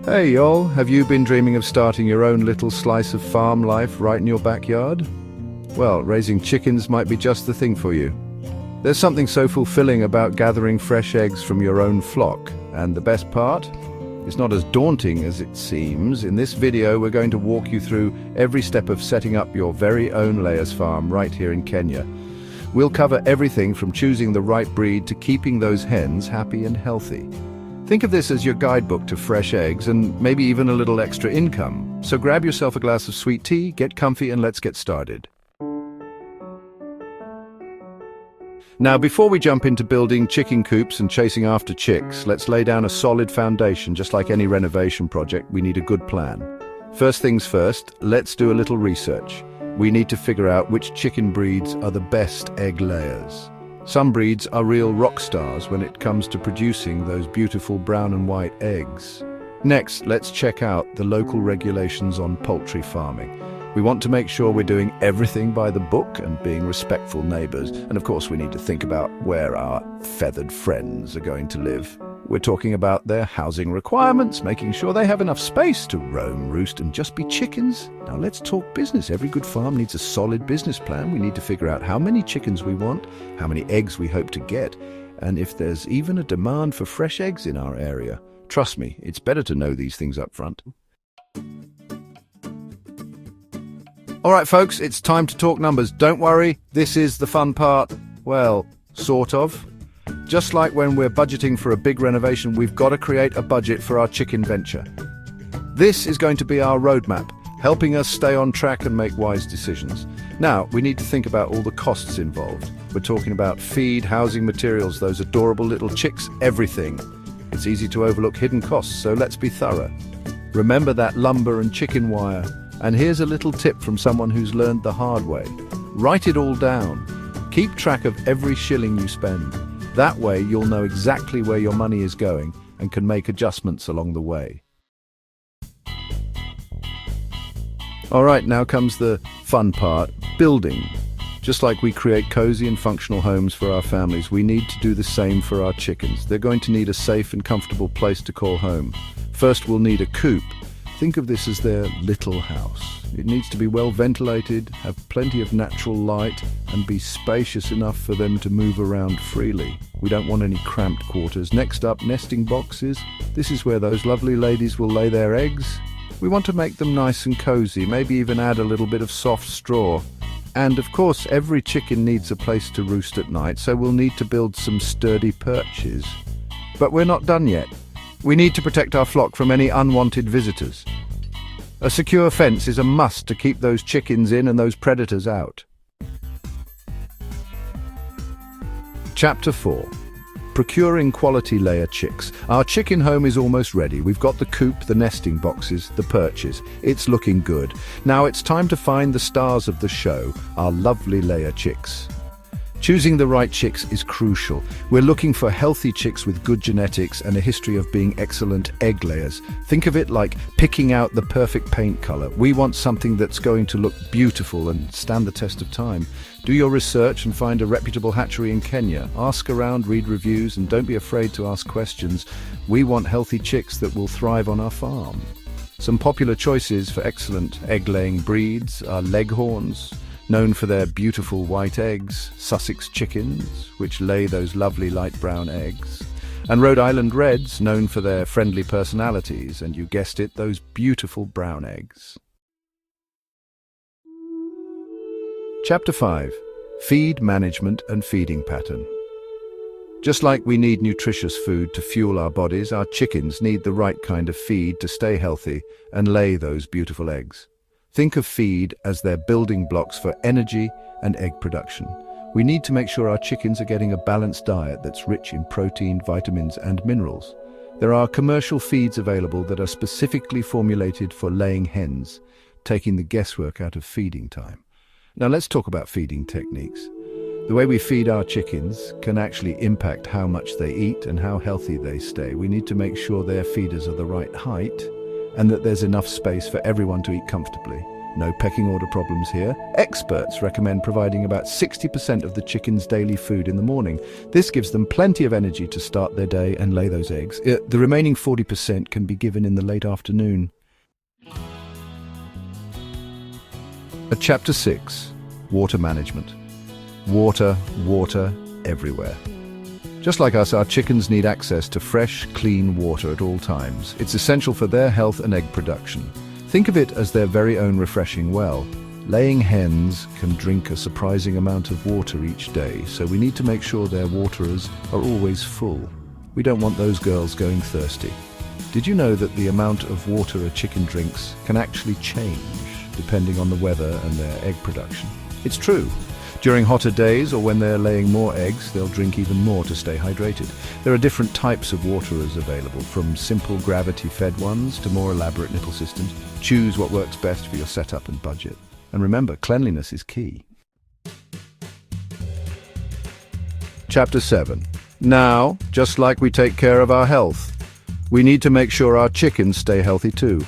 Hey y'all, have you been dreaming of starting your own little slice of farm life right in your backyard? Well, raising chickens might be just the thing for you. There's something so fulfilling about gathering fresh eggs from your own flock, and the best part? It's not as daunting as it seems. In this video, we're going to walk you through every step of setting up your very own layers farm right here in Kenya. We'll cover everything from choosing the right breed to keeping those hens happy and healthy. Think of this as your guidebook to fresh eggs and maybe even a little extra income. So grab yourself a glass of sweet tea, get comfy, and let's get started. Now, before we jump into building chicken coops and chasing after chicks, let's lay down a solid foundation. Just like any renovation project, we need a good plan. First things first, let's do a little research. We need to figure out which chicken breeds are the best egg layers. Some breeds are real rock stars when it comes to producing those beautiful brown and white eggs. Next, let's check out the local regulations on poultry farming. We want to make sure we're doing everything by the book and being respectful neighbors. And of course, we need to think about where our feathered friends are going to live. We're talking about their housing requirements, making sure they have enough space to roam, roost, and just be chickens. Now let's talk business. Every good farm needs a solid business plan. We need to figure out how many chickens we want, how many eggs we hope to get, and if there's even a demand for fresh eggs in our area. Trust me, it's better to know these things up front. All right, folks, it's time to talk numbers. Don't worry, this is the fun part. Well, sort of. Just like when we're budgeting for a big renovation, we've got to create a budget for our chicken venture. This is going to be our roadmap, helping us stay on track and make wise decisions. Now, we need to think about all the costs involved. We're talking about feed, housing materials, those adorable little chicks, everything. It's easy to overlook hidden costs, so let's be thorough. Remember that lumber and chicken wire. And here's a little tip from someone who's learned the hard way. Write it all down. Keep track of every shilling you spend. That way, you'll know exactly where your money is going and can make adjustments along the way. All right, now comes the fun part, building. Just like we create cozy and functional homes for our families, we need to do the same for our chickens. They're going to need a safe and comfortable place to call home. First, we'll need a coop. Think of this as their little house. It needs to be well ventilated, have plenty of natural light, and be spacious enough for them to move around freely. We don't want any cramped quarters. Next up, nesting boxes. This is where those lovely ladies will lay their eggs. We want to make them nice and cozy, maybe even add a little bit of soft straw. And of course, every chicken needs a place to roost at night, so we'll need to build some sturdy perches. But we're not done yet. We need to protect our flock from any unwanted visitors. A secure fence is a must to keep those chickens in and those predators out. Chapter 4. Procuring quality layer chicks. Our chicken home is almost ready. We've got the coop, the nesting boxes, the perches. It's looking good. Now it's time to find the stars of the show, our lovely layer chicks. Choosing the right chicks is crucial. We're looking for healthy chicks with good genetics and a history of being excellent egg layers. Think of it like picking out the perfect paint color. We want something that's going to look beautiful and stand the test of time. Do your research and find a reputable hatchery in Kenya. Ask around, read reviews, and don't be afraid to ask questions. We want healthy chicks that will thrive on our farm. Some popular choices for excellent egg-laying breeds are Leghorns, known for their beautiful white eggs, Sussex chickens, which lay those lovely light brown eggs, and Rhode Island Reds, known for their friendly personalities, and you guessed it, those beautiful brown eggs. Chapter 5. Feed management and feeding pattern. Just like we need nutritious food to fuel our bodies, our chickens need the right kind of feed to stay healthy and lay those beautiful eggs. Think of feed as their building blocks for energy and egg production. We need to make sure our chickens are getting a balanced diet that's rich in protein, vitamins, and minerals. There are commercial feeds available that are specifically formulated for laying hens, taking the guesswork out of feeding time. Now let's talk about feeding techniques. The way we feed our chickens can actually impact how much they eat and how healthy they stay. We need to make sure their feeders are the right height and that there's enough space for everyone to eat comfortably. No pecking order problems here. Experts recommend providing about 60% of the chicken's daily food in the morning. This gives them plenty of energy to start their day and lay those eggs. The remaining 40% can be given in the late afternoon. Chapter 6. Water management. Water everywhere. Just like us, our chickens need access to fresh, clean water at all times. It's essential for their health and egg production. Think of it as their very own refreshing well. Laying hens can drink a surprising amount of water each day, so we need to make sure their waterers are always full. We don't want those girls going thirsty. Did you know that the amount of water a chicken drinks can actually change depending on the weather and their egg production? It's true. During hotter days or when they're laying more eggs, they'll drink even more to stay hydrated. There are different types of waterers available, from simple gravity-fed ones to more elaborate nipple systems. Choose what works best for your setup and budget. And remember, cleanliness is key. Chapter 7. Now, just like we take care of our health, we need to make sure our chickens stay healthy too.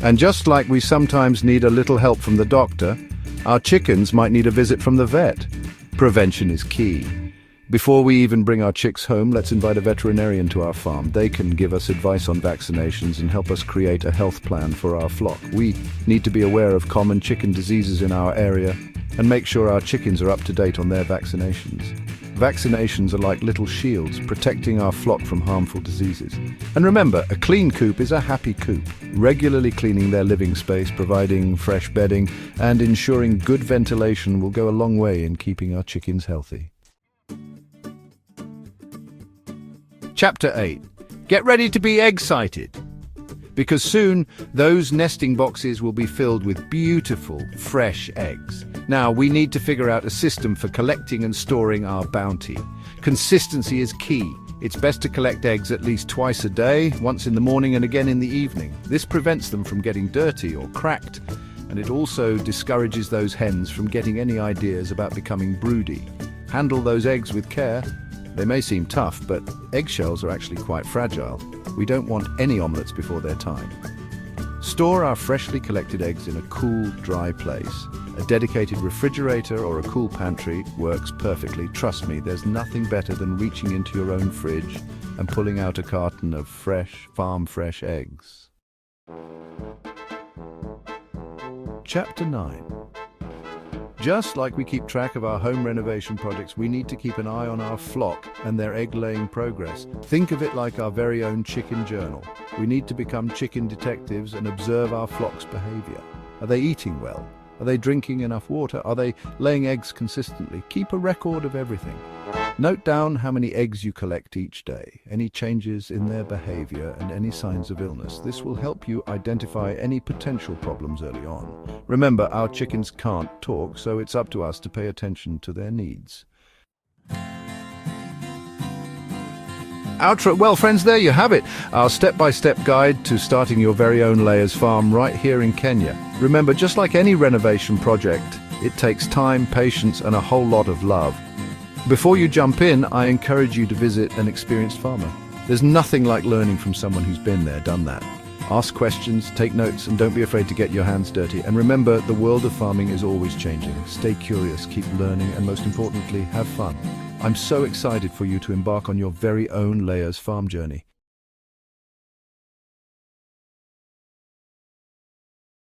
And just like we sometimes need a little help from the doctor, our chickens might need a visit from the vet. Prevention is key. Before we even bring our chicks home, let's invite a veterinarian to our farm. They can give us advice on vaccinations and help us create a health plan for our flock. We need to be aware of common chicken diseases in our area and make sure our chickens are up to date on their vaccinations. Vaccinations are like little shields, protecting our flock from harmful diseases. And remember, a clean coop is a happy coop. Regularly cleaning their living space, providing fresh bedding, and ensuring good ventilation will go a long way in keeping our chickens healthy. Chapter 8. Get ready to be egg-sighted, because soon those nesting boxes will be filled with beautiful, fresh eggs. Now, we need to figure out a system for collecting and storing our bounty. Consistency is key. It's best to collect eggs at least twice a day, once in the morning and again in the evening. This prevents them from getting dirty or cracked, and it also discourages those hens from getting any ideas about becoming broody. Handle those eggs with care. They may seem tough, but eggshells are actually quite fragile. We don't want any omelettes before their time. Store our freshly collected eggs in a cool, dry place. A dedicated refrigerator or a cool pantry works perfectly. Trust me, there's nothing better than reaching into your own fridge and pulling out a carton of fresh, farm-fresh eggs. Chapter 9. Just like we keep track of our home renovation projects, we need to keep an eye on our flock and their egg-laying progress. Think of it like our very own chicken journal. We need to become chicken detectives and observe our flock's behavior. Are they eating well? Are they drinking enough water? Are they laying eggs consistently? Keep a record of everything. Note down how many eggs you collect each day, any changes in their behavior, and any signs of illness. This will help you identify any potential problems early on. Remember, our chickens can't talk, so it's up to us to pay attention to their needs. Outro. Well, friends, there you have it. Our step-by-step guide to starting your very own layers farm right here in Kenya. Remember, just like any renovation project, it takes time, patience, and a whole lot of love. Before you jump in, I encourage you to visit an experienced farmer. There's nothing like learning from someone who's been there, done that. Ask questions, take notes, and don't be afraid to get your hands dirty. And remember, the world of farming is always changing. Stay curious, keep learning, and most importantly, have fun. I'm so excited for you to embark on your very own layers farm journey.